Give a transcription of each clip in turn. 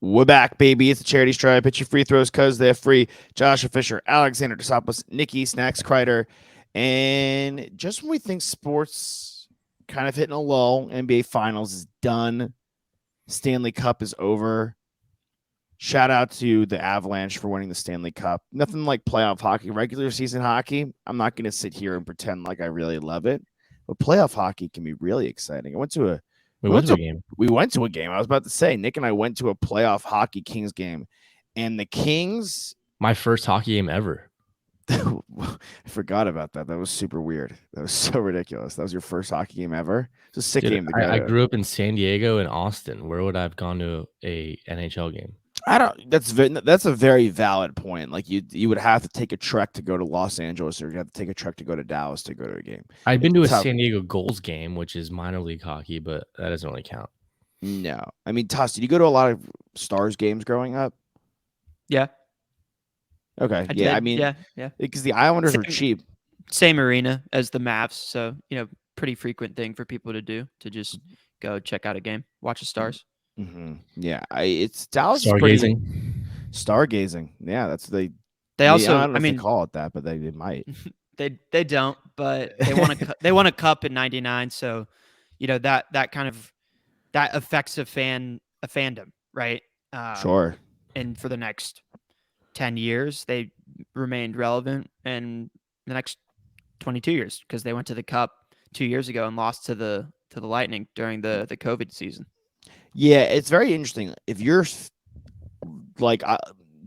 We're back, baby. It's a charity stripe. Pitch your free throws because they're free. Joshua Fisher, Alexander Desopoulos, Nikki Snacks Kreider. And just when we think sports kind of hitting a lull, NBA Finals is done. Stanley Cup is over. Shout out to the Avalanche for winning the Stanley Cup. Nothing like playoff hockey, regular season hockey. I'm not going to sit here and pretend like I really love it, but playoff hockey can be really exciting. I went to a We went to a game. We went to a game. I was about to say, Nick and I went to a playoff hockey Kings game, and the Kings. My first hockey game ever. I forgot about that. That was super weird. That was so ridiculous. That was your first hockey game ever. It's a sick game to go I to. grew up in San Diego and Austin. Where would I have gone to a NHL game? I don't. That's a very valid point. Like you would have to take a trek to go to Los Angeles, or you have to take a trek to go to Dallas to go to a game. I've been to a San Diego Gulls game, which is minor league hockey, but that doesn't really count. No, I mean, Toss, did you go to a lot of Stars games growing up? Yeah. Okay. I mean, yeah. Because the Islanders are cheap. Same arena as the Mavs, so pretty frequent thing for people to do, to just go check out a game, watch the Stars. Mm-hmm. Yeah, it's Dallas. Stargazing. Yeah, that's they also. I don't know if they call it that, but they might. They don't, but they won a cup in '99, so that kind of that affects a fandom, right? Sure. And for the next 10 years, they remained relevant, and the next 22 years because they went to the Cup 2 years ago and lost to the Lightning during the COVID season. Yeah, it's very interesting. If you're like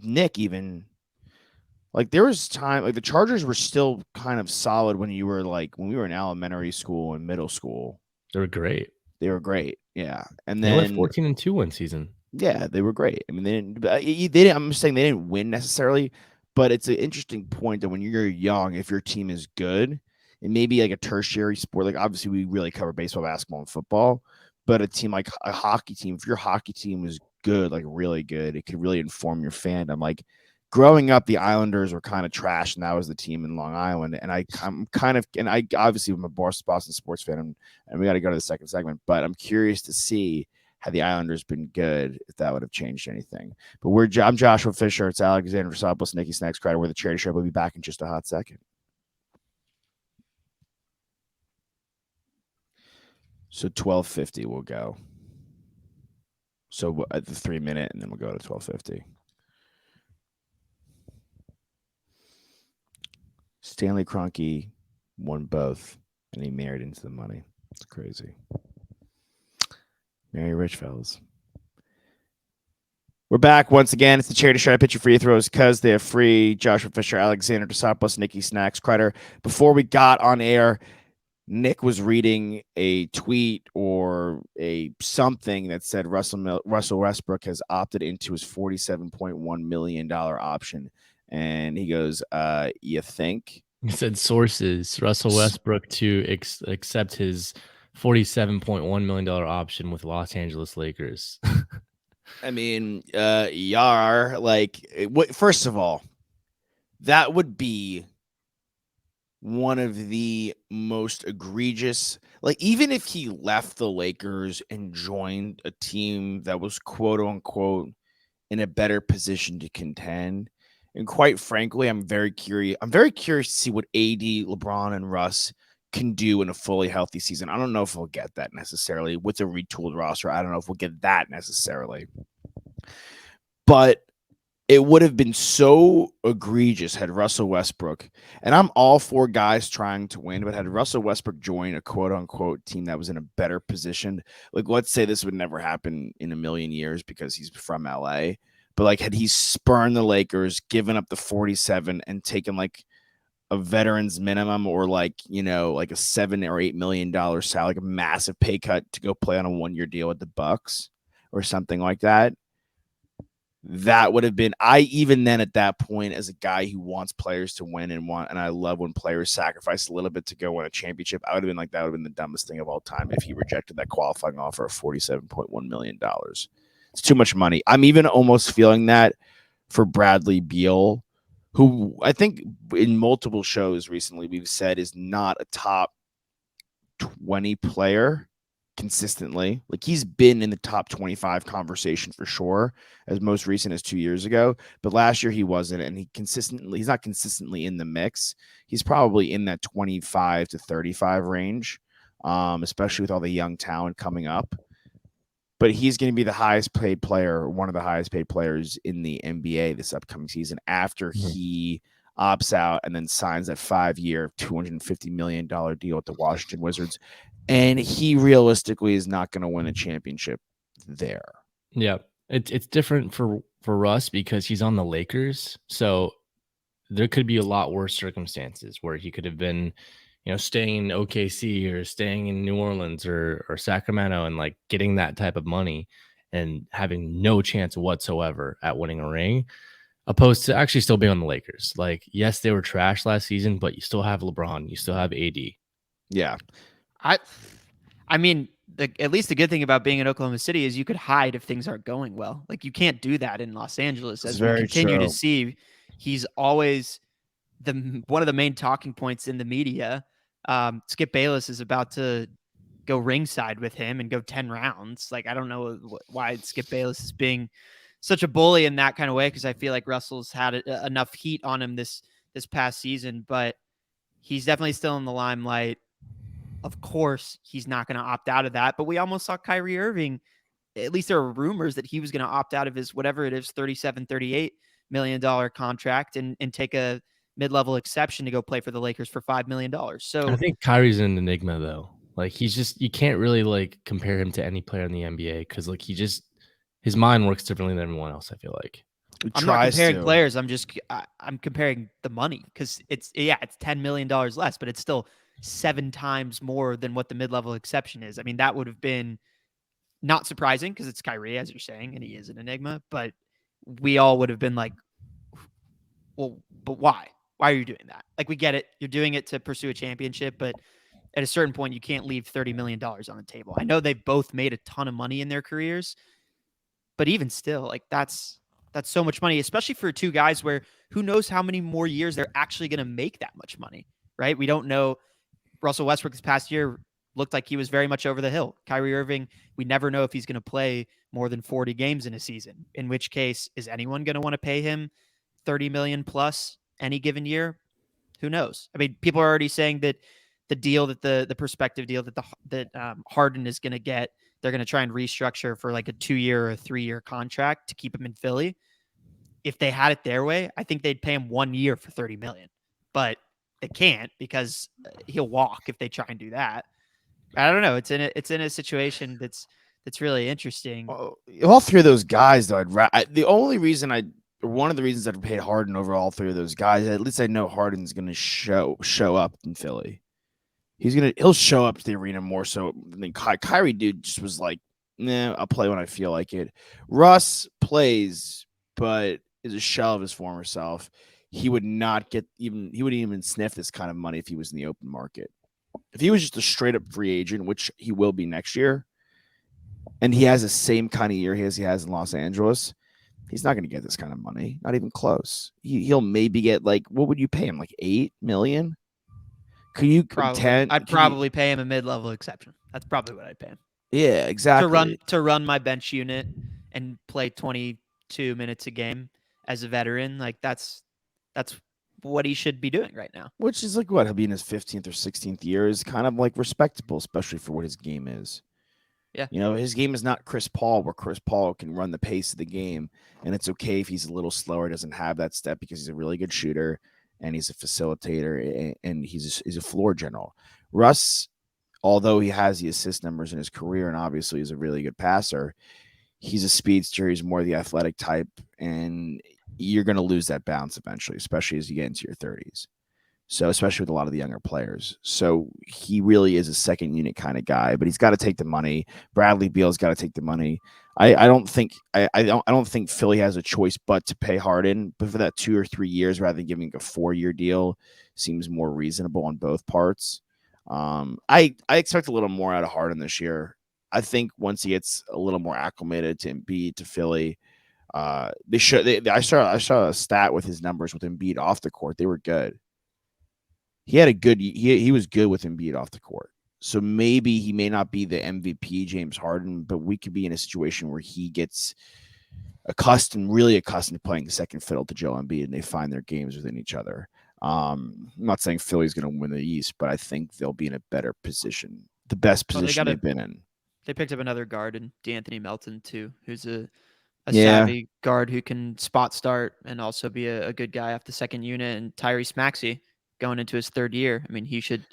Nick, even like there was time like the Chargers were still kind of solid when you were like when we were in elementary school and middle school. They were great. Yeah, and then they went 14-2 one season. Yeah, they were great. I mean, they didn't. I'm saying they didn't win necessarily, but it's an interesting point that when you're young, if your team is good, it may be like a tertiary sport. Like obviously, we really cover baseball, basketball, and football, but a team like a hockey team, if your hockey team is good, like really good, it could really inform your fandom. Like growing up, the Islanders were kind of trash, and that was the team in Long Island. And I'm kind of, and I obviously I'm a Boston sports fan, and we got to go to the second segment, but I'm curious to see. Had the Islanders been good, if that would have changed anything. But I'm Joshua Fisher. It's Alexander Versopoulos, Nikki Snacks Kreider. We're the charity show. We'll be back in just a hot second. So 12:50 we'll go. So at the 3 minute, and then we'll go to 12:50. Stanley Kroenke won both, and he married into the money. It's crazy. Merry rich fellas. We're back once again. It's the charity show. I pitch your free throws because they're free. Joshua Fisher, Alexander Desopoulos, Nikki Snacks Kreider. Before we got on air, Nick was reading a tweet or a something that said Russell Westbrook has opted into his $47.1 million option. And he goes, you think? He said sources, Russell Westbrook to accept his $47.1 million option with Los Angeles Lakers. I mean, first of all, that would be one of the most egregious, like even if he left the Lakers and joined a team that was quote unquote in a better position to contend. And quite frankly, I'm very curious to see what AD, LeBron, and Russ can do in a fully healthy season. I don't know if we'll get that necessarily with a retooled roster. I don't know if we'll get that necessarily. But it would have been so egregious had Russell Westbrook, and I'm all for guys trying to win, but had Russell Westbrook join a quote-unquote team that was in a better position, like let's say this would never happen in a million years because he's from LA, but like had he spurned the Lakers, given up the 47 and taken like a veteran's minimum or like, like a $7 or $8 million salary, like a massive pay cut to go play on a 1-year deal with the Bucks or something like that. That would have been, even then at that point, as a guy who wants players to win and I love when players sacrifice a little bit to go win a championship. I would have been like, that would have been the dumbest thing of all time if he rejected that qualifying offer of $47.1 million. It's too much money. I'm even almost feeling that for Bradley Beal, who I think in multiple shows recently we've said is not a top 20 player. consistently. Like he's been in the top 25 conversation for sure, as most recent as 2 years ago. But last year he wasn't, and he's not consistently in the mix. He's probably in that 25 to 35 range, especially with all the young talent coming up. But he's going to be the highest paid player, one of the highest paid players in the NBA this upcoming season after he opts out and then signs that 5-year, $250 million deal with the Washington Wizards. And he realistically is not going to win a championship there. Yeah, it's different for Russ because he's on the Lakers, so there could be a lot worse circumstances where he could have been, staying in OKC or staying in New Orleans or Sacramento and like getting that type of money and having no chance whatsoever at winning a ring, opposed to actually still being on the Lakers. Like, yes, they were trash last season, but you still have LeBron, you still have AD. Yeah. I mean, at least the good thing about being in Oklahoma City is you could hide if things aren't going well. Like you can't do that in Los Angeles, as we continue to see. He's always one of the main talking points in the media. Skip Bayless is about to go ringside with him and go 10 rounds. Like, I don't know why Skip Bayless is being such a bully in that kind of way, because I feel like Russell's had enough heat on him this past season, but he's definitely still in the limelight. Of course, he's not going to opt out of that, but we almost saw Kyrie Irving. At least there are rumors that he was going to opt out of his, whatever it is, $37-38 million contract and take a mid-level exception to go play for the Lakers for $5 million. So I think Kyrie's an enigma though. Like he's just, you can't really like compare him to any player in the NBA because like his mind works differently than everyone else, I feel like. I'm not comparing players. I'm comparing the money, because it's $10 million less, but it's still 7 times more than what the mid-level exception is. I mean, that would have been not surprising because it's Kyrie, as you're saying, and he is an enigma, but we all would have been like, well, but why? Why are you doing that? Like, we get it. You're doing it to pursue a championship, but at a certain point, you can't leave $30 million on the table. I know they've both made a ton of money in their careers, but even still, like that's so much money, especially for two guys where who knows how many more years they're actually going to make that much money, right? We don't know. Russell Westbrook this past year looked like he was very much over the hill. Kyrie Irving, we never know if he's going to play more than 40 games in a season, in which case, is anyone going to want to pay him 30 million plus any given year? Who knows? I mean, people are already saying that the deal that the prospective deal that Harden is going to get, they're going to try and restructure for like a 2-year or a 3-year contract to keep him in Philly. If they had it their way, I think they'd pay him 1 year for 30 million, but they can't because he'll walk if they try and do that. I don't know. It's in a situation that's really interesting. All 3 of those guys, though, one of the reasons I'd paid Harden over all 3 of those guys, at least I know Harden's going to show up in Philly. He'll show up to the arena more so than Kyrie. Dude just was like, nah, I'll play when I feel like it. Russ plays, but is a shell of his former self. He wouldn't even sniff this kind of money if he was in the open market. If he was just a straight up free agent, which he will be next year, and he has the same kind of year he has in Los Angeles, he's not going to get this kind of money. Not even close. He'll maybe get like, what would you pay him? Like $8 million? Could you I'd probably pay him a mid-level exception. That's probably what I'd pay him. Yeah, exactly. To run my bench unit and play 22 minutes a game as a veteran, like that's what he should be doing right now. Which is like what he'll be in his 15th or 16th year is kind of like respectable, especially for what his game is. Yeah. His game is not Chris Paul, where Chris Paul can run the pace of the game, and it's okay if he's a little slower, doesn't have that step because he's a really good shooter and he's a facilitator and he's a floor general. Russ, although he has the assist numbers in his career and obviously is a really good passer, he's a speedster. He's more the athletic type, and you're going to lose that balance eventually, especially as you get into your 30s. So, especially with a lot of the younger players. So, he really is a second unit kind of guy, but he's got to take the money. Bradley Beal's got to take the money. I don't think Philly has a choice but to pay Harden, but for that 2 or 3 years rather than giving a 4-year deal seems more reasonable on both parts. I expect a little more out of Harden this year. I think once he gets a little more acclimated to Embiid, to Philly, I saw a stat with his numbers with Embiid off the court. They were good. He was good with Embiid off the court. So maybe he may not be the MVP James Harden, but we could be in a situation where he gets really accustomed to playing second fiddle to Joel Embiid, and they find their games within each other. I'm not saying Philly's going to win the East, but I think they'll be in a better position, the best position they've been in. They picked up another guard in D'Anthony Melton too, who's a Yeah. savvy guard who can spot start and also be a good guy off the second unit. And Tyrese Maxey going into his third year. I mean, he should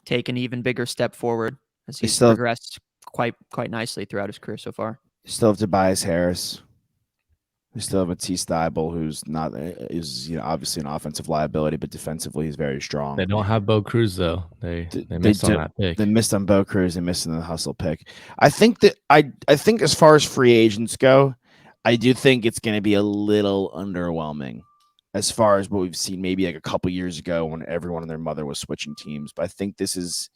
take an even bigger step forward as he's progressed quite nicely throughout his career so far. Still have Tobias Harris. We still have Matisse Thybulle, who's not obviously an offensive liability, but defensively he's very strong. They don't have Bo Cruz though. They missed on that pick. They missed on Bo Cruz. They missed on the hustle pick. I think as far as free agents go, I do think it's going to be a little underwhelming as far as what we've seen maybe like a couple years ago when everyone and their mother was switching teams. But I think this is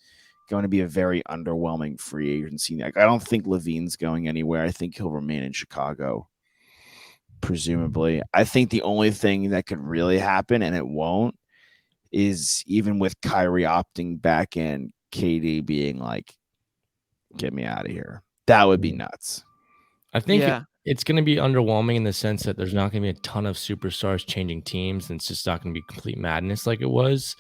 going to be a very underwhelming free agency. Like, I don't think Levine's going anywhere. I think he'll remain in Chicago, presumably. I think the only thing that could really happen, and it won't, is even with Kyrie opting back in, KD being like, get me out of here. That would be nuts. I think it's going to be underwhelming in the sense that there's not going to be a ton of superstars changing teams, and it's just not going to be complete madness like it was.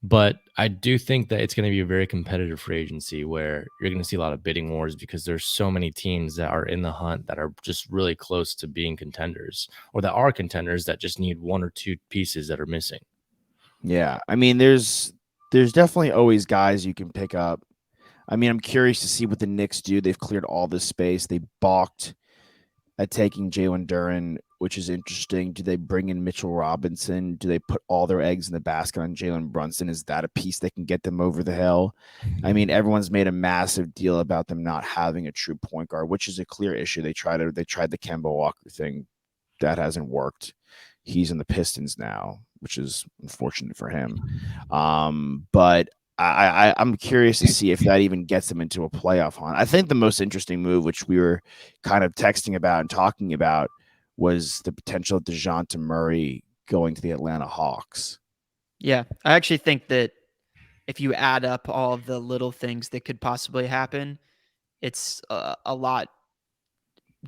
But I do think that it's going to be a very competitive free agency where you're going to see a lot of bidding wars because there's so many teams that are in the hunt that are just really close to being contenders, or that are contenders that just need one or two pieces that are missing. Yeah. I mean, there's definitely always guys you can pick up. I mean, I'm curious to see what the Knicks do. They've cleared all this space. They balked at taking Jalen Duren, which is interesting. Do they bring in Mitchell Robinson? Do they put all their eggs in the basket on Jalen Brunson? Is that a piece that can get them over the hill? I mean, everyone's made a massive deal about them not having a true point guard, which is a clear issue. They tried the Kemba Walker thing. That hasn't worked. He's in the Pistons now, which is unfortunate for him. But I'm curious to see if that even gets them into a playoff hunt. I think the most interesting move, which we were kind of texting about and talking about, was the potential of DeJounte Murray going to the Atlanta Hawks. Yeah, I actually think that if you add up all of the little things that could possibly happen, it's a lot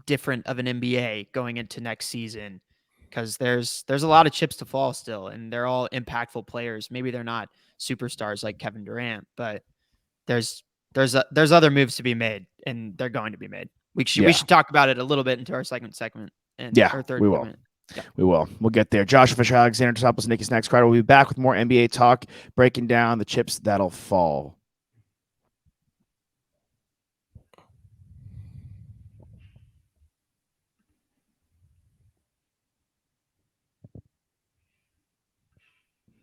different of an NBA going into next season because there's a lot of chips to fall still, and they're all impactful players. Maybe they're not superstars like Kevin Durant, but there's other moves to be made, and they're going to be made. We should talk about it a little bit into our second segment. And our third we will. segment. Yeah. We will. We'll get there. Josh Fisher, Alexander Tosopoulos, Nicky Snacks Crider. We'll be back with more NBA talk, breaking down the chips that'll fall.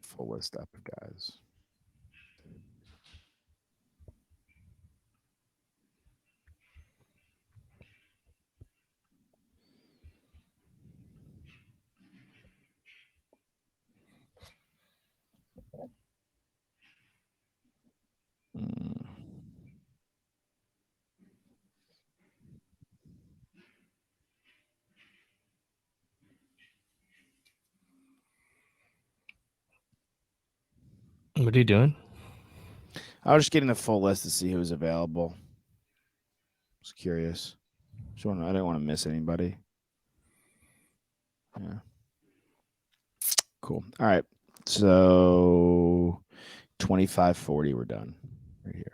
Full list up, guys. What are you doing? I was just getting the full list to see who's available. I was curious. I didn't want to miss anybody. Yeah. Cool. All right. So 25-40, we're done right here.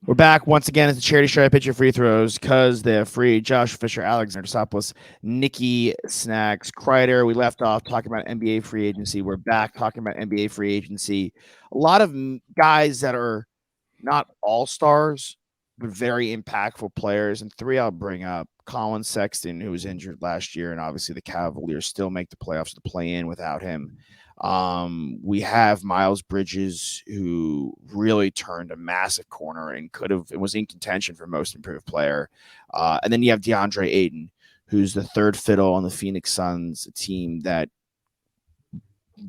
We're back once again. It's a charity show. I pitch your free throws because they're free. Josh Fisher, Alexander Tosopoulos, Nicky Snacks Crider. We left off talking about NBA free agency. We're back talking about NBA free agency. A lot of guys that are not all-stars, but very impactful players. And three I'll bring up. Colin Sexton, who was injured last year, and obviously the Cavaliers still make the playoffs to play in without him. We have Miles Bridges, who really turned a massive corner and was in contention for most improved player. And then you have DeAndre Ayton, who's the third fiddle on the Phoenix Suns, a team that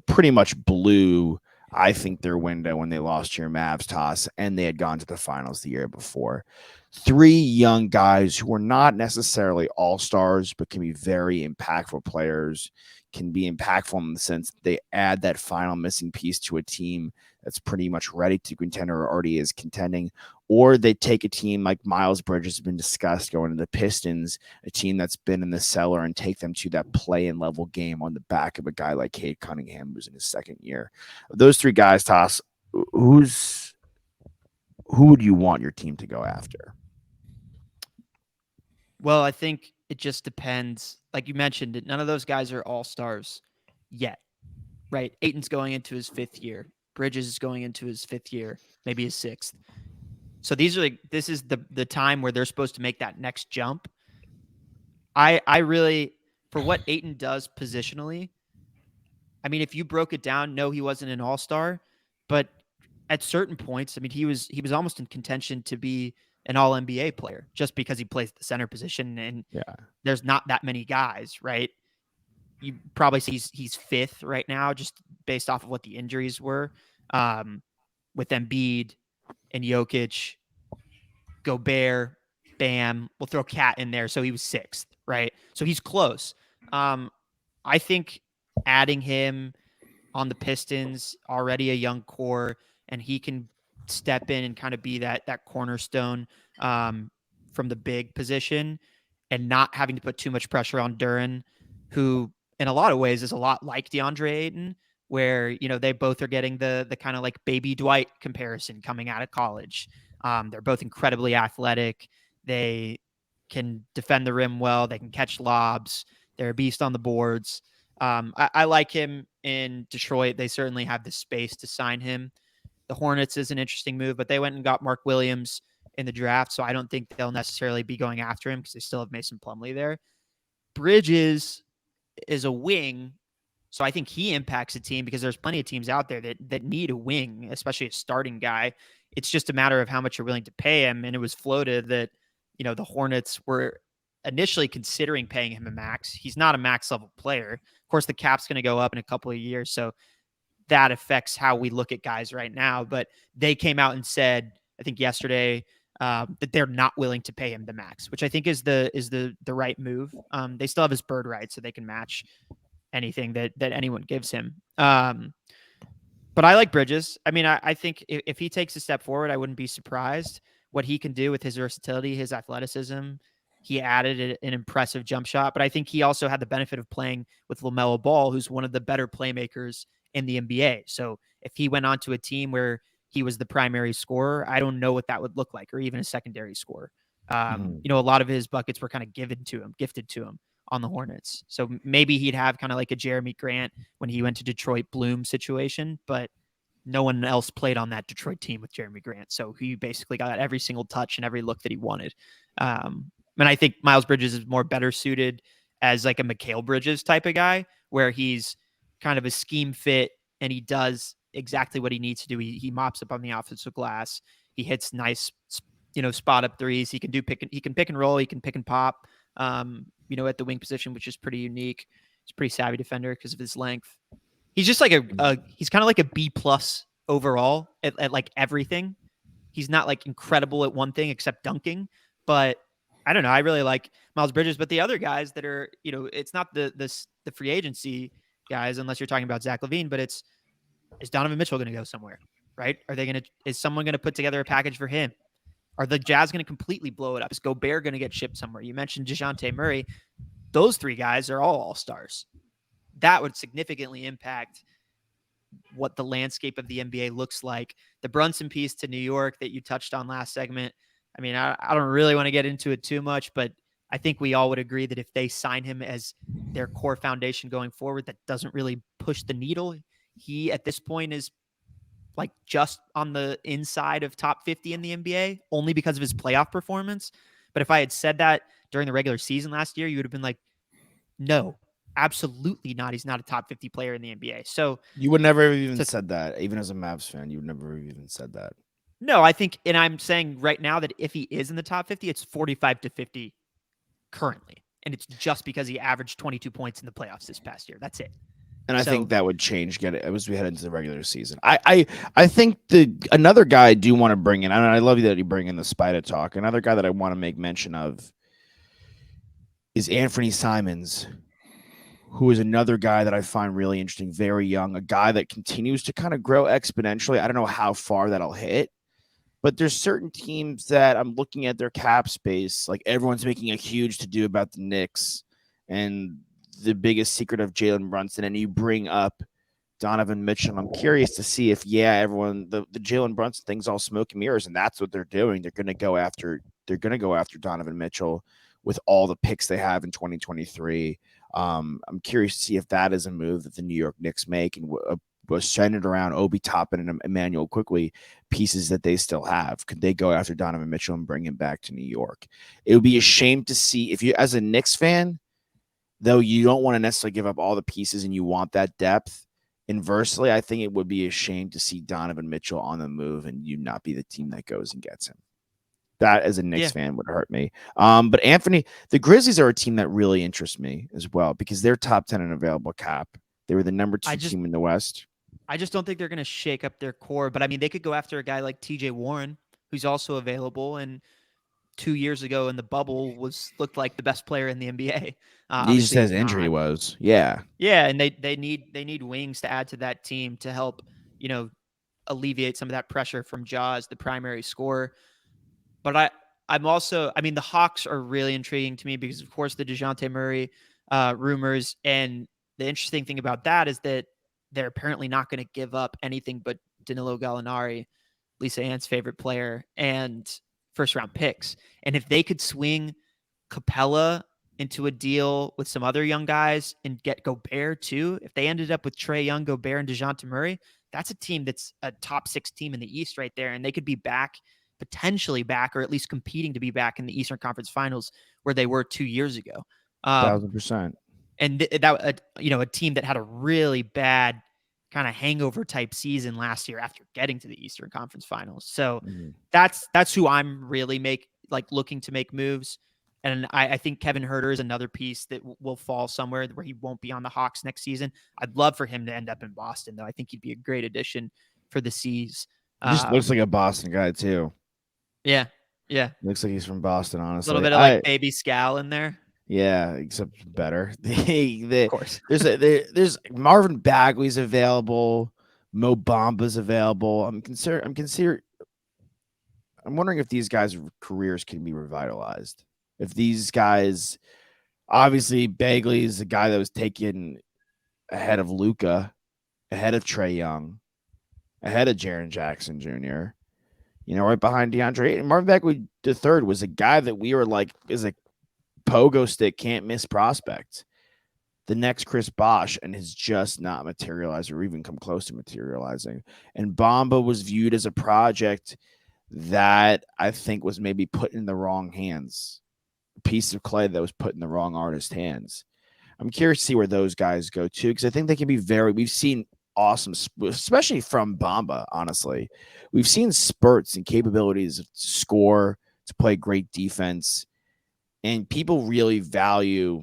pretty much blew, I think, their window when they lost to your Mavs toss, and they had gone to the finals the year before. Three young guys who are not necessarily all-stars, but can be very impactful players. can be impactful in the sense that they add that final missing piece to a team that's pretty much ready to contend or already is contending, or they take a team like Miles Bridges has been discussed going to the Pistons, a team that's been in the cellar, and take them to that play-in level game on the back of a guy like Cade Cunningham, who's in his second year. Those three guys, Toss, who would you want your team to go after? Well, I think it just depends. Like you mentioned, none of those guys are all-stars yet, right? Ayton's going into his 5th year. Bridges is going into his 5th year, maybe his 6th. So this is the time where they're supposed to make that next jump. I really, for what Ayton does positionally, I mean, if you broke it down, no, he wasn't an all-star, but at certain points, I mean, he was almost in contention to be an all-NBA player just because he plays the center position, and there's not that many guys, right? You probably see he's 5th right now, just based off of what the injuries were, with Embiid and Jokic, Gobert, Bam. We'll throw Cat in there, so he was 6th, right? So he's close. I think adding him on the Pistons, already a young core, and he can step in and kind of be that cornerstone from the big position, and not having to put too much pressure on Duren, who in a lot of ways is a lot like DeAndre Ayton, where they both are getting the kind of like baby Dwight comparison coming out of college. They're both incredibly athletic. They can defend the rim well. They can catch lobs. They're a beast on the boards. I like him in Detroit. They certainly have the space to sign him. The Hornets is an interesting move, but they went and got Mark Williams in the draft, so I don't think they'll necessarily be going after him because they still have Mason Plumlee there. Bridges is a wing, so I think he impacts a team because there's plenty of teams out there that need a wing, especially a starting guy. It's just a matter of how much you're willing to pay him, and it was floated that the Hornets were initially considering paying him a max. He's not a max level player. Of course, the cap's going to go up in a couple of years, so that affects how we look at guys right now. But they came out and said, I think yesterday, that they're not willing to pay him the max, which I think is the right move. They still have his bird right, so they can match anything that anyone gives him. But I like Bridges. I mean, I think if he takes a step forward, I wouldn't be surprised what he can do with his versatility, his athleticism. He added an impressive jump shot, but I think he also had the benefit of playing with LaMelo Ball, who's one of the better playmakers in the NBA. So if he went on to a team where he was the primary scorer, I don't know what that would look like, or even a secondary scorer. A lot of his buckets were kind of gifted to him on the Hornets. So maybe he'd have kind of like a Jeremy Grant when he went to Detroit Bloom situation, but no one else played on that Detroit team with Jeremy Grant. So he basically got every single touch and every look that he wanted. And I think Miles Bridges is more better suited as like a Mikal Bridges type of guy, where he's kind of a scheme fit and he does exactly what he needs to do. He mops up on the offensive glass. He hits nice, spot up threes. He can pick and roll. He can pick and pop, at the wing position, which is pretty unique. He's a pretty savvy defender because of his length. He's just like he's kind of like a B+ overall at like everything. He's not like incredible at one thing except dunking, but I don't know. I really like Miles Bridges, but the other guys that are, it's not the free agency guys, unless you're talking about Zach LaVine, but is Donovan Mitchell going to go somewhere, right? Is someone going to put together a package for him? Are the Jazz going to completely blow it up? Is Gobert going to get shipped somewhere? You mentioned DeJounte Murray. Those three guys are all stars. That would significantly impact what the landscape of the NBA looks like. The Brunson piece to New York that you touched on last segment, I mean, I don't really want to get into it too much, but I think we all would agree that if they sign him as their core foundation going forward, that doesn't really push the needle. He, at this point, is like just on the inside of top 50 in the NBA, only because of his playoff performance. But if I had said that during the regular season last year, you would have been like, no, absolutely not. He's not a top 50 player in the NBA. So you would never have even said that. Even as a Mavs fan, you would never have even said that. No, I think, and I'm saying right now that if he is in the top 50, it's 45 to 50 currently. And it's just because he averaged 22 points in the playoffs this past year. That's it. And I think that would change as we head into the regular season. I think another guy I do want to bring in, and I love that you bring in the Spider talk. Another guy that I want to make mention of is Anthony Simons, who is another guy that I find really interesting, very young, a guy that continues to kind of grow exponentially. I don't know how far that'll hit, but there's certain teams that I'm looking at their cap space. Like everyone's making a huge to do about the Knicks and the biggest secret of Jalen Brunson. And you bring up Donovan Mitchell. I'm curious to see if, everyone, the Jalen Brunson thing's all smoke and mirrors, and that's what they're doing. They're going to go after Donovan Mitchell with all the picks they have in 2023. I'm curious to see if that is a move that the New York Knicks make and was centered around Obi Toppin and Emmanuel Quickly, pieces that they still have. Could they go after Donovan Mitchell and bring him back to New York? It would be a shame to see if you, as a Knicks fan, though you don't want to necessarily give up all the pieces and you want that depth. Inversely, I think it would be a shame to see Donovan Mitchell on the move and you not be the team that goes and gets him. That, as a Knicks fan, would hurt me. But Anthony, the Grizzlies are a team that really interests me as well because they're top 10 in available cap. They were the number 2 team in the West. I just don't think they're going to shake up their core. But I mean, they could go after a guy like TJ Warren, who's also available. And 2 years ago in the bubble looked like the best player in the NBA. He just says injury woes. Yeah. Yeah. And they need wings to add to that team to help, alleviate some of that pressure from Jaws, the primary scorer. But the Hawks are really intriguing to me because, of course, the DeJounte Murray rumors. And the interesting thing about that is that they're apparently not going to give up anything but Danilo Gallinari, Lisa Ann's favorite player, and first-round picks. And if they could swing Capella into a deal with some other young guys and get Gobert too, if they ended up with Trae Young, Gobert, and DeJounte Murray, that's a team that's a top 6 team in the East right there. And they could be potentially back, or at least competing to be back in the Eastern Conference Finals where they were 2 years ago. 1,000%. And a team that had a really bad kind of hangover type season last year after getting to the Eastern Conference Finals. So that's who I'm really looking to make moves. And I think Kevin Huerter is another piece that will fall somewhere where he won't be on the Hawks next season. I'd love for him to end up in Boston, though. I think he'd be a great addition for the Seas. He just looks like a Boston guy too. Yeah. Yeah. Looks like he's from Boston, honestly. A little bit of baby Scal in there. Yeah, except better. Of course. There's Marvin Bagley's available. Mo Bamba's available. I'm wondering if these guys' careers can be revitalized. If these guys, obviously Bagley is the guy that was taken ahead of Luka, ahead of Trae Young, ahead of Jaren Jackson Jr., right behind DeAndre Ayton. Marvin Bagley III was a guy that we were like, is a pogo stick, can't miss prospect. The next Chris Bosh, and has just not materialized or even come close to materializing. And Bamba was viewed as a project that I think was maybe put in the wrong hands. A piece of clay that was put in the wrong artist's hands. I'm curious to see where those guys go too, because I think they can be we've seen awesome, especially from Bamba, honestly. We've seen spurts and capabilities to score, to play great defense. And people really value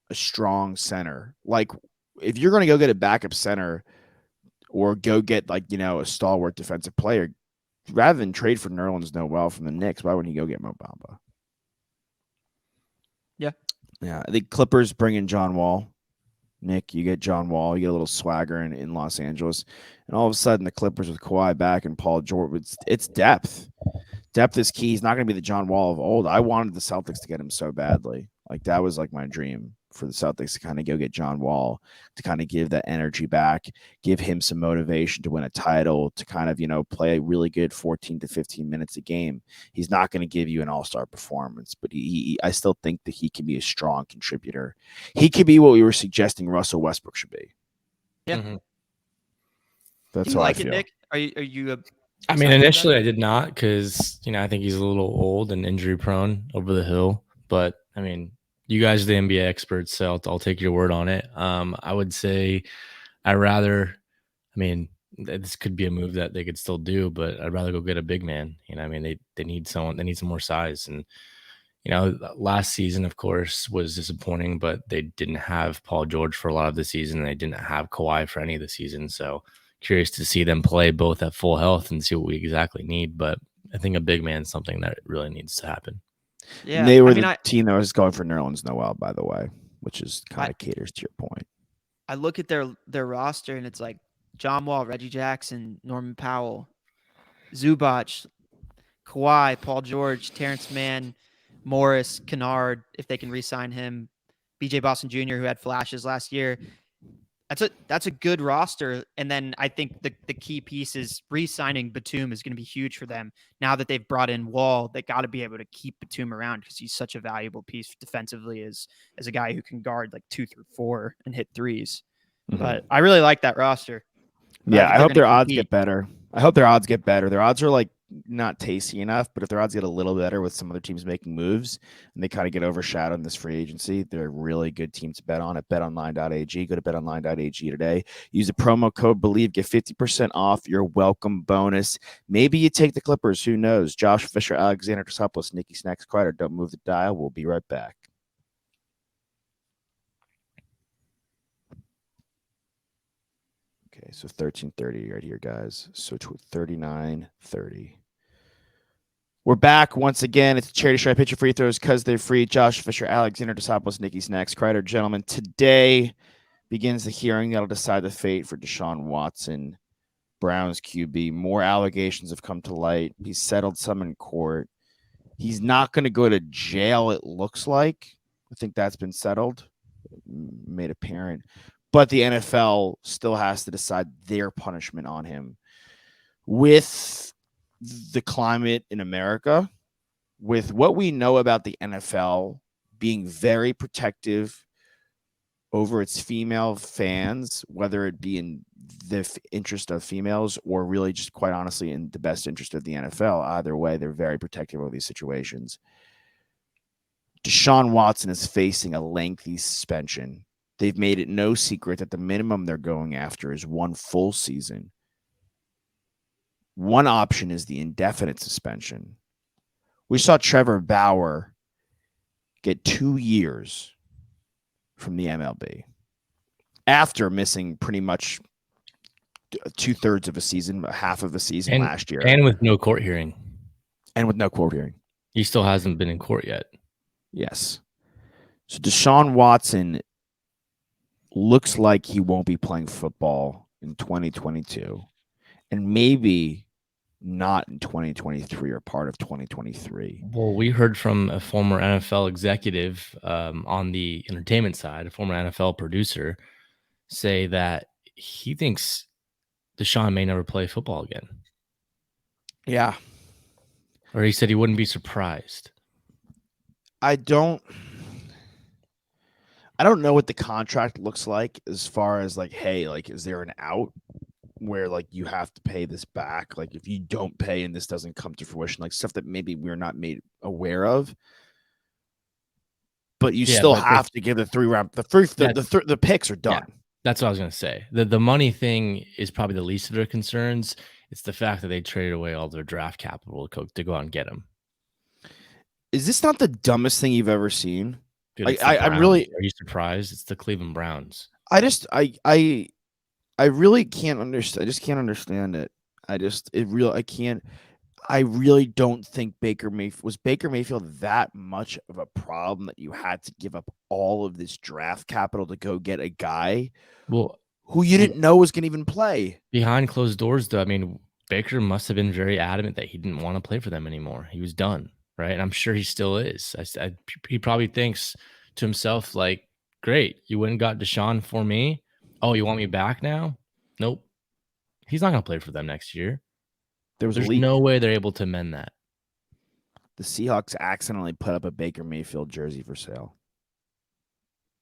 a strong center. Like, if you're going to go get a backup center or go get, a stalwart defensive player, rather than trade for Nerlens Noel from the Knicks, why wouldn't he go get Mo Bamba? Yeah. Yeah. I think Clippers bring in John Wall. Nick, you get John Wall. You get a little swagger in Los Angeles. And all of a sudden, the Clippers with Kawhi back and Paul George, it's depth. Depth is key. He's not going to be the John Wall of old. I wanted the Celtics to get him so badly. That was my dream for the Celtics to kind of go get John Wall, to kind of give that energy back, give him some motivation to win a title, to kind of, play a really good 14 to 15 minutes a game. He's not going to give you an all-star performance, but I still think that he can be a strong contributor. He could be what we were suggesting Russell Westbrook should be. Yeah. Mm-hmm. That's how I feel. Nick? Are you I mean, initially I did not because, I think he's a little old and injury prone over the hill. But, I mean, you guys are the NBA experts, so I'll take your word on it. I would say this could be a move that they could still do, but I'd rather go get a big man. They need someone, they need some more size. And, last season, of course, was disappointing, but they didn't have Paul George for a lot of the season. And they didn't have Kawhi for any of the season. So curious to see them play both at full health and see what we exactly need. But I think a big man is something that really needs to happen. Yeah, they were the team that was going for Nerlens Noel, by the way. which is kind of caters to your point. I look at their roster and it's like John Wall, Reggie Jackson, Norman Powell, Zubac, Kawhi, Paul George, Terrence Mann, Morris, Kennard, if they can re-sign him, BJ Boston Jr., who had flashes last year. That's a good roster. And then I think the key piece is re-signing Batum is going to be huge for them. Now that they've brought in Wall, they got to be able to keep Batum around because he's such a valuable piece defensively as a guy who can guard like 2 through 4 and hit threes. But I really like that roster. Yeah, I hope their odds get better. Their odds are like not tasty enough, but if their odds get a little better with some other teams making moves and they kind of get overshadowed in this free agency, they're a really good team to bet on at betonline.ag. Go to betonline.ag today. Use the promo code BELIEVE, get 50% off your welcome bonus. Maybe you take the Clippers. Who knows? Josh Fisher, Alexander Tosopoulos, Nicky Snacks Crider. Don't move the dial. We'll be right back. Okay, so 13:30 right here, guys. So 39:30. We're back once again. It's a charity stripe. Pitch your free throws because they're free. Josh Fisher, Alexander Tosopoulos, Nicky Snacks Crider. Gentlemen, today begins the hearing that'll decide the fate for Deshaun Watson, Browns QB. More allegations have come to light. He's settled some in court. He's not going to go to jail, it looks like. I think that's been settled, made apparent. But the NFL still has to decide their punishment on him. With the climate in America, with what we know about the NFL being very protective over its female fans, whether it be in the interest of females or really just quite honestly in the best interest of the NFL, either way, they're very protective of these situations. Deshaun Watson is facing a lengthy suspension. They've made it no secret that the minimum they're going after is 1 full season. One option is the indefinite suspension. We saw Trevor Bauer get 2 years from the MLB after missing pretty much 2/3 of a season, half of a season last year. And with no court hearing. He still hasn't been in court yet. Yes. So Deshaun Watson looks like he won't be playing football in 2022. And maybe not in 2023 or part of 2023. Well, we heard from a former NFL executive on the entertainment side, a former NFL producer, say that he thinks Deshaun may never play football again. Yeah. Or he said he wouldn't be surprised. I don't know what the contract looks like as far as like, hey, like, is there an out where like you have to pay this back? Like if you don't pay and this doesn't come to fruition, like stuff that maybe we're not made aware of. But you still have to give the 3-round. The picks are done. Yeah, that's what I was gonna say. The money thing is probably the least of their concerns. It's the fact that they traded away all their draft capital to go out and get him. Is this not the dumbest thing you've ever seen? Dude, I'm really. Are you surprised? It's the Cleveland Browns. I really can't understand. I just can't understand it. I really don't think Baker Mayfield that much of a problem that you had to give up all of this draft capital to go get a guy who you didn't know was going to even play? Behind closed doors, though, I mean, Baker must have been very adamant that he didn't want to play for them anymore. He was done, right? And I'm sure he still is. He probably thinks to himself, like, great, you went and got Deshaun for me. Oh, you want me back now? Nope. He's not going to play for them next year. There's no way they're able to amend that. The Seahawks accidentally put up a Baker Mayfield jersey for sale.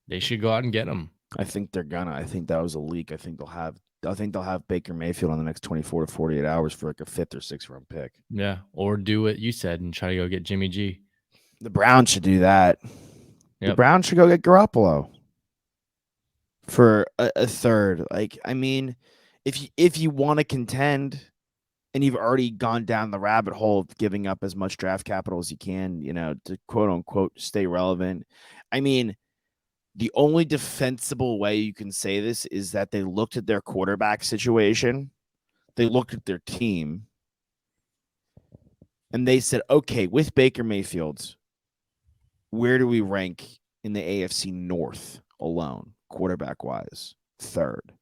They should go out and get him. I think they're gonna. I think that was a leak. I think they'll have Baker Mayfield in the next 24 to 48 hours for like a 5th or 6th round pick. Yeah, or do what you said and try to go get Jimmy G. The Browns should do that. Yep. The Browns should go get Garoppolo for a third. Like, I mean, if you want to contend and you've already gone down the rabbit hole of giving up as much draft capital as you can, to quote unquote stay relevant. I mean, the only defensible way you can say this is that they looked at their quarterback situation. They looked at their team and they said, okay, with Baker Mayfield, where do we rank in the AFC North alone, quarterback-wise. Third.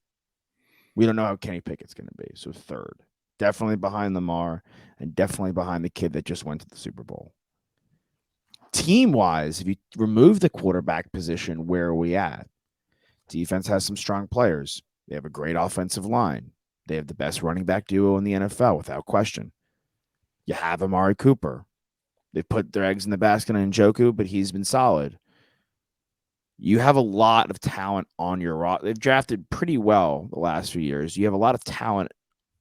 We don't know how Kenny Pickett's going to be, so third. Definitely behind Lamar and definitely behind the kid that just went to the Super Bowl. Team-wise, if you remove the quarterback position, where are we at? Defense has some strong players. They have a great offensive line. They have the best running back duo in the NFL, without question. You have Amari Cooper. They put their eggs in the basket on Njoku, but he's been solid. You have a lot of talent on your roster. They've drafted pretty well the last few years. You have a lot of talent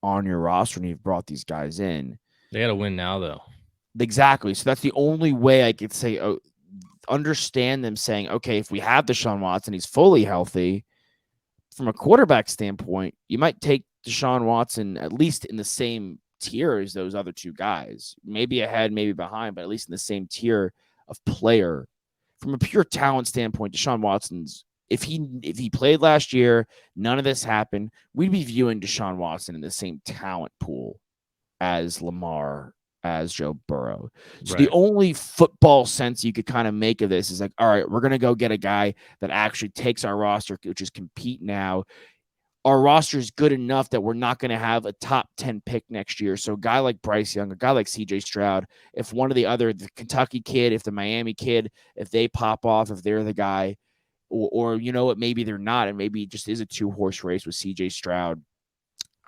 on your roster, and you've brought these guys in. They got to win now, though. Exactly. So that's the only way I could say, understand them saying, okay, if we have Deshaun Watson, he's fully healthy. From a quarterback standpoint, you might take Deshaun Watson at least in the same tier as those other two guys. Maybe ahead, maybe behind, but at least in the same tier of player. From a pure talent standpoint, Deshaun Watson's, if he played last year, none of this happened, we'd be viewing Deshaun Watson in the same talent pool as Lamar, as Joe Burrow. So Right. the only football sense you could kind of make of this is like, all right, we're going to go get a guy that actually takes our roster, which is compete now. Our roster is good enough that we're not going to have a top 10 pick next year. So a guy like Bryce Young, a guy like CJ Stroud, if one of the Kentucky kid, if the Miami kid, if they pop off, if they're the guy, or you know what, maybe they're not, and maybe it just is a 2-horse race with CJ Stroud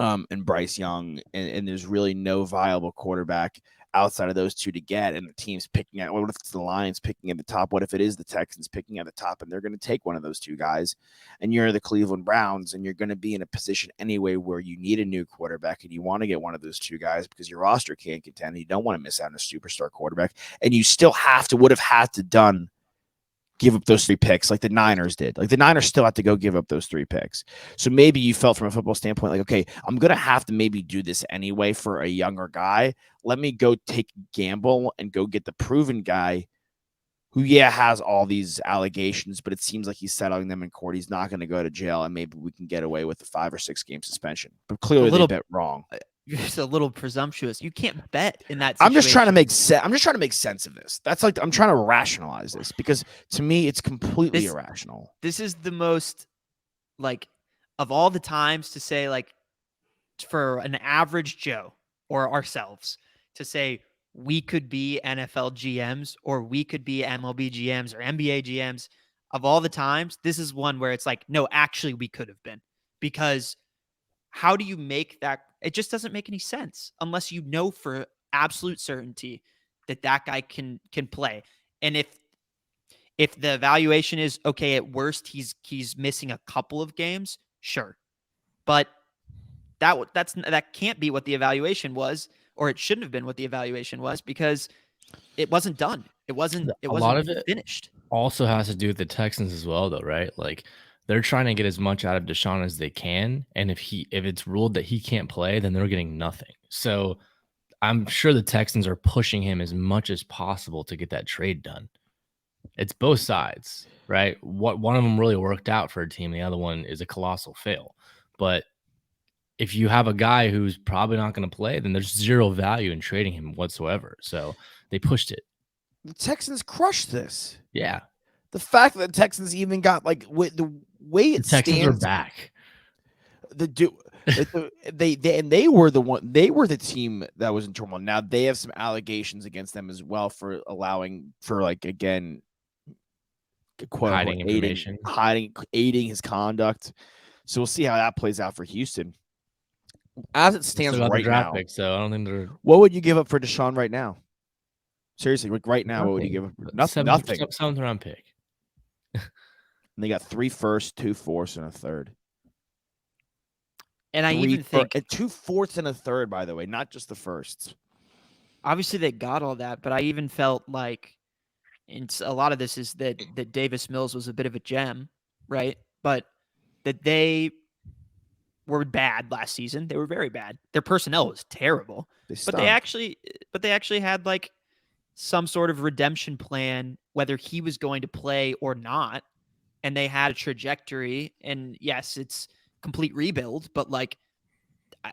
and Bryce Young, and there's really no viable quarterback outside of those two to get, and the team's picking at, what if it's the Lions picking at the top? What if it is the Texans picking at the top, and they're going to take one of those two guys, and you're the Cleveland Browns, and you're going to be in a position anyway where you need a new quarterback, and you want to get one of those two guys because your roster can't contend, and you don't want to miss out on a superstar quarterback, and you still would have had to give up those 3 picks like the Niners did. Like the Niners still have to go give up those 3 picks. So maybe you felt from a football standpoint, like, okay, I'm going to have to maybe do this anyway for a younger guy. Let me go take a gamble and go get the proven guy who, has all these allegations, but it seems like he's settling them in court. He's not going to go to jail, and maybe we can get away with a 5 or 6 game suspension. But clearly they bet wrong. It's a little presumptuous. You can't bet in that situation. I'm just trying to make sense of this. That's like, I'm trying to rationalize this because to me it's completely irrational. This is the most, like, of all the times to say, like, for an average Joe or ourselves to say we could be NFL GMs or we could be MLB GMs or NBA GMs, of all the times, this is one where it's like, no, actually we could have been, because how do you make that? It just doesn't make any sense unless you know for absolute certainty that guy can play. And if the evaluation is okay, at worst he's missing a couple of games, sure, but that can't be what the evaluation was, or it shouldn't have been what the evaluation was, because it wasn't done. It wasn't finished. Also has to do with the Texans as well, though, right? Like, they're trying to get as much out of Deshaun as they can, and if it's ruled that he can't play, then they're getting nothing. So I'm sure the Texans are pushing him as much as possible to get that trade done. It's both sides, right? One of them really worked out for a team, the other one is a colossal fail. But if you have a guy who's probably not going to play, then there's zero value in trading him whatsoever. So they pushed it. The Texans crushed this. Yeah. The fact that the Texans even got, like, the way it stands, Texans are back. They were the team that was in turmoil. Now they have some allegations against them as well for allowing, for, like, again, quote Hiding unquote, information, aiding his conduct. So we'll see how that plays out for Houston. As it stands right now, pick, so I don't think they're. What would you give up for Deshaun right now? Seriously, like right now, what would you give up? Nothing. 7th round pick. And they got 3 firsts, 2 fourths, and a third. And I even think 2 fourths and a third, by the way, not just the firsts. Obviously, they got all that, but I even felt like, and a lot of this is that Davis Mills was a bit of a gem, right? But that they were bad last season. They were very bad. Their personnel was terrible. But they actually had, like, some sort of redemption plan, whether he was going to play or not. And they had a trajectory. And yes, it's complete rebuild, but, like,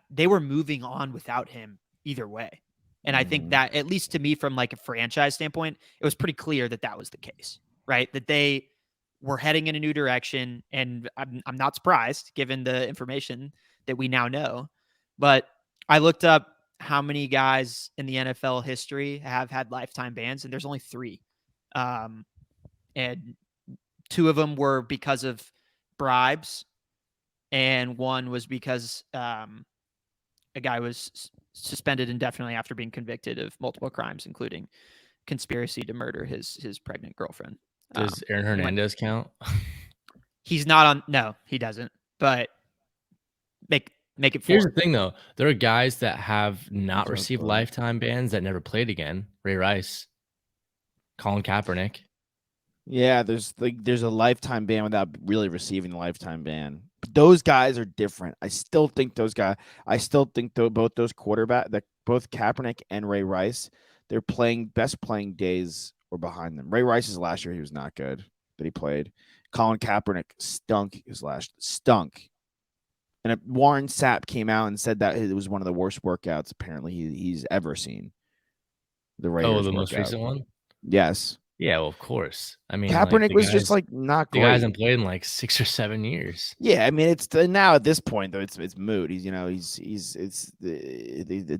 they were moving on without him either way. And I think that, at least to me, from, like, a franchise standpoint, it was pretty clear that was the case. right? That they were heading in a new direction, and I'm not surprised given the information that we now know. But I looked up how many guys in the NFL history have had lifetime bans, and there's only 3. And 2 of them were because of bribes, and 1 was because a guy was suspended indefinitely after being convicted of multiple crimes, including conspiracy to murder his pregnant girlfriend. Does Aaron Hernandez count? He's not on. No, he doesn't. But make it 4. Here's the thing, though. There are guys that have not That's what I received thought. lifetime bans that never played again. Ray Rice, Colin Kaepernick. Yeah, there's a lifetime ban without really receiving the lifetime ban. But those guys are different. I still think both those quarterback, both Kaepernick and Ray Rice, their best playing days were behind them. Ray Rice's last year, he was not good that he played. Colin Kaepernick stunk stunk. And Warren Sapp came out and said that it was one of the worst workouts apparently he's ever seen. The Raiders The most workout. recent one? Yes. Yeah, well, of course. I mean, Kaepernick was just like not the guy great. hasn't played in like 6 or 7 years. Yeah, I mean it's now at this point though it's moot. It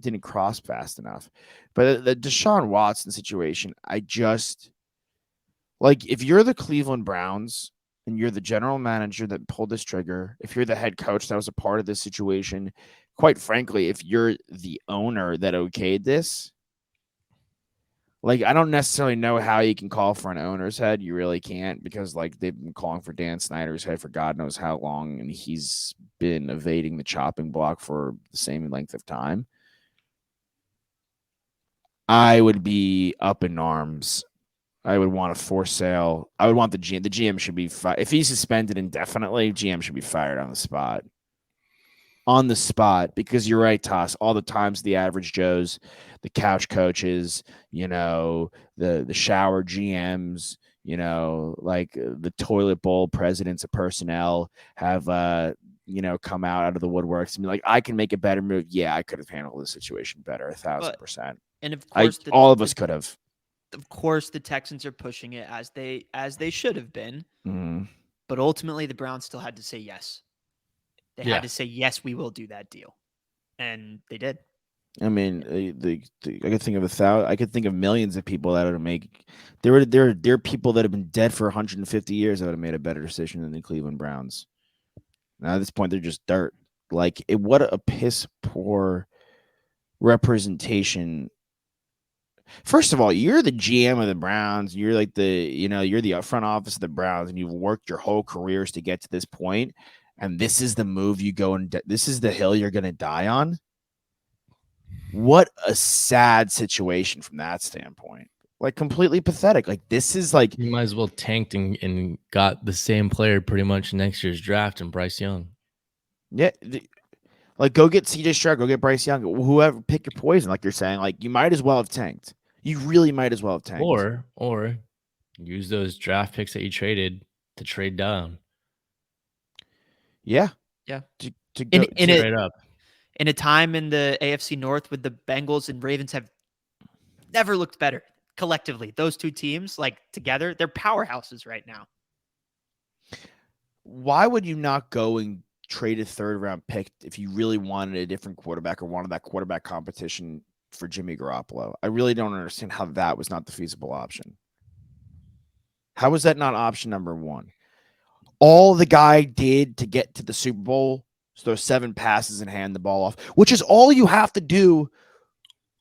didn't cross fast enough. But the Deshaun Watson situation, I just like if you're the Cleveland Browns and you're the general manager that pulled this trigger, if you're the head coach that was a part of this situation, quite frankly, if you're the owner that okayed this, like, I don't necessarily know how you can call for an owner's head. You really can't because, like, they've been calling for Dan Snyder's head for God knows how long, and he's been evading the chopping block for the same length of time. I would be up in arms. I would want a forced sale. I would want the GM. The GM should be fired. If he's suspended indefinitely, GM should be fired on the spot. On the spot, because you're right, Toss. All the times the average Joes, the couch coaches, the shower GMs, like the toilet bowl presidents of personnel have come out of the woodworks and be like, I can make a better move. Yeah, I could have handled the situation better, 1,000%. And of course, all of us could have. Of course, the Texans are pushing it as they should have been, Mm. but ultimately the Browns still had to say yes. They had to say, yes, we will do that deal. And they did. I mean, I could think of I could think of millions of people that would make. There are people that have been dead for 150 years that would have made a better decision than the Cleveland Browns. Now at this point, they're just dirt. Like, what a piss poor representation. First of all, you're the GM of the Browns. You're like you're the front office of the Browns, and you've worked your whole careers to get to this point. And this is the move you go and this is the hill you're going to die on. What a sad situation from that standpoint. Like, completely pathetic. Like, this is like you might as well tanked and got the same player pretty much next year's draft and Bryce Young. Yeah, like go get CJ Stroud, go get Bryce Young, whoever. Pick your poison, like you're saying. Like, you might as well have tanked. You really might as well have tanked. Or use those draft picks that you traded to trade down. Yeah. To go straight up. In a time in the AFC North with the Bengals and Ravens have never looked better collectively. Those two teams, like together, they're powerhouses right now. Why would you not go and trade a third round pick if you really wanted a different quarterback or wanted that quarterback competition for Jimmy Garoppolo? I really don't understand how that was not the feasible option. How was that not option number one? All the guy did to get to the Super Bowl is throw 7 passes and hand the ball off, which is all you have to do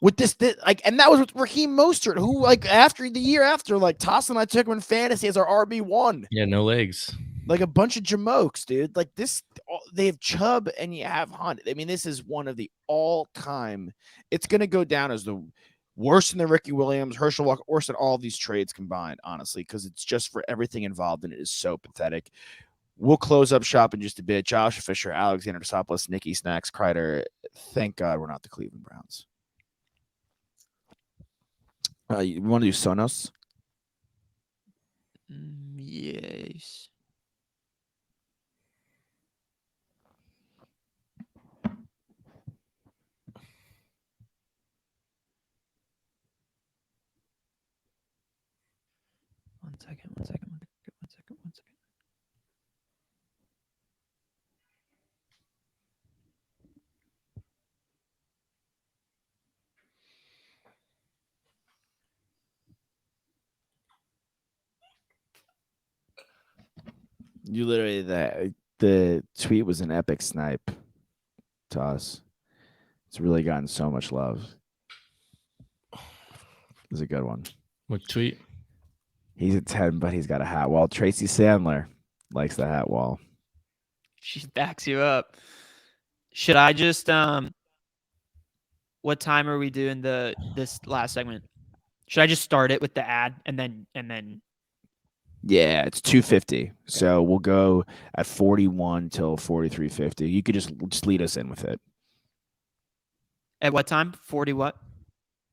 with this. And that was with Raheem Mostert, who, like, after the year after, like, Toss and I took him in fantasy as our RB1. Yeah, no legs. Like a bunch of jamokes, dude. Like this, they have Chubb and you have Hunt. I mean, this is one of the all-time. It's going to go down as the worst in the Ricky Williams, Herschel Walker, worse than all of these trades combined, honestly, because it's just for everything involved in it is so pathetic. We'll close up shop in just a bit. Josh Fisher, Alexander Desopoulos, Nicky Snacks, Kreider. Thank God we're not the Cleveland Browns. You want to do Sonos? Yes. second. You literally the tweet was an epic snipe to us. It's really gotten so much love. It's a good one. What tweet? He's a 10, but he's got a hat wall. Tracy Sandler likes the hat wall. She backs you up. Should I just what time are we doing this last segment? Should I just start it with the ad and then Yeah, it's 250. So we'll go at 41 till 43:50. You could just lead us in with it. at what time? 40 what?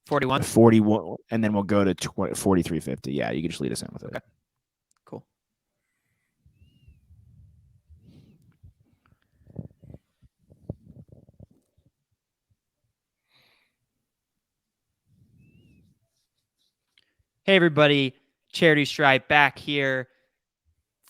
41? 41, and then we'll go to 43:50. Yeah, you can just lead us in with it. Okay. Cool. Hey everybody, Charity Stripe back here.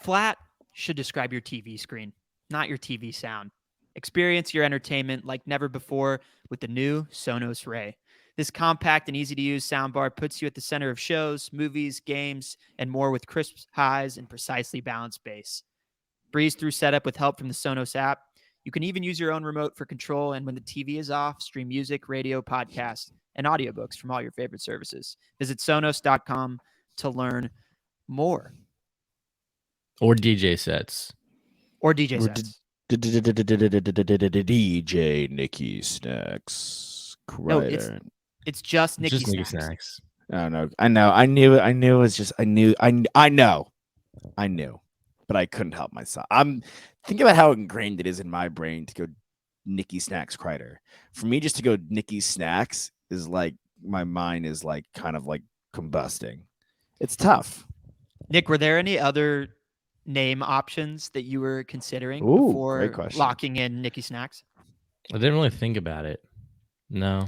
Flat should describe your TV screen, not your TV sound. Experience your entertainment like never before with the new Sonos Ray. This compact and easy to use soundbar puts you at the center of shows, movies, games, and more with crisp highs and precisely balanced bass. Breeze through setup with help from the Sonos app. You can even use your own remote for control, and when the TV is off, stream music, radio, podcasts, and audiobooks from all your favorite services. Visit Sonos.com to learn more. Or DJ sets. Or DJ sets. DJ Nicky Snacks. No, it's just Nicky Just Nicky Snacks. Snacks. Oh no, I know. I knew it was just I knew, but I couldn't help myself. I'm thinking about how ingrained it is in my brain to go Nicky Snacks Kreider. For me, just to go Nicky Snacks is like my mind is like kind of like combusting. It's tough. Nick, were there any other name options that you were considering Ooh, before great question. locking in Nicky Snacks? I didn't really think about it. No.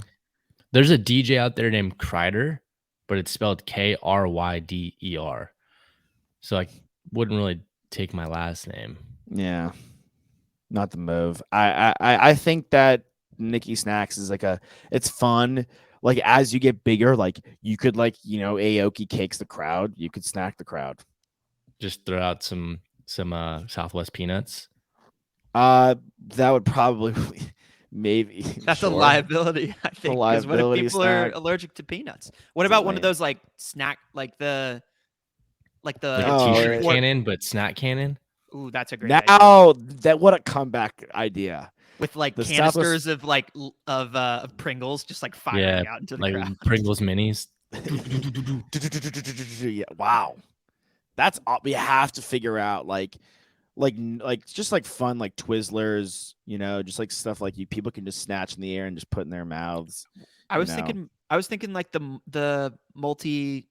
There's a DJ out there named Kreider, but it's spelled Kryder. So I wouldn't really take my last name. Yeah, not the move. I think that Nicky Snacks is like it's fun. Like as you get bigger, like you could like Aoki cakes the crowd. You could snack the crowd. Just throw out some Southwest peanuts. That would probably maybe. That's sure. a liability, I think. Because what if liability people snack. are allergic to peanuts? What It's about one lame. of those like snack, like the Like Oh, a t-shirt right. cannon, but snack cannon. Ooh, that's a great idea. Now that what a comeback idea. With like the canisters of like of Pringles just like firing out into the like crowd. Pringles minis. Yeah, wow. That's all we have to figure out. Like just like fun like Twizzlers, just like stuff like people can just snatch in the air and just put in their mouths. I was thinking like the multi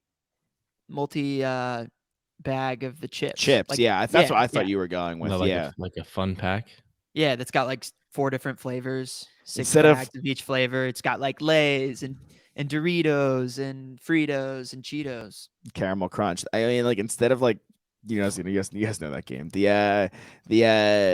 bag of the chips. Chips, Like, yeah. That's what I thought you were going with. Like a fun pack. Yeah, that's got like 4 different flavors, 6 Instead of- bags of each flavor. It's got like Lay's and Doritos and Fritos and Cheetos. Caramel Crunch. I mean, like instead of like you guys know that game. The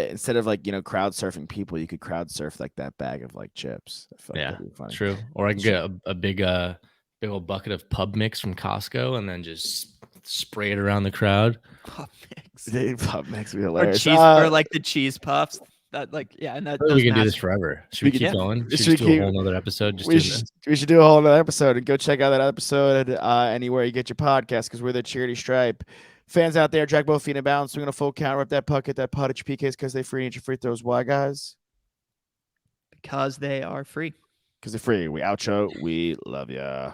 instead of like crowd surfing people, you could crowd surf like that bag of like chips. I feel like Yeah, that'd be funny. true. Or I can get a big old bucket of pub mix from Costco and then just spray it around the crowd. Pub mix. Pub mix would be Or hilarious. cheese or like the cheese puffs. That like and that We can do those this forever. Should We we keep could- going? should Should we we do keep- a whole nother episode? Just we doing should, this? we should do a whole other episode and go check out that episode anywhere you get your podcast because we're the Charity Stripe. Fans out there, drag both feet in bounds, swing on a full count, rip that puck, hit that putt at your PKs because they free and your free throws. Why, guys? because they are free. Because they're free. We outro. We love ya.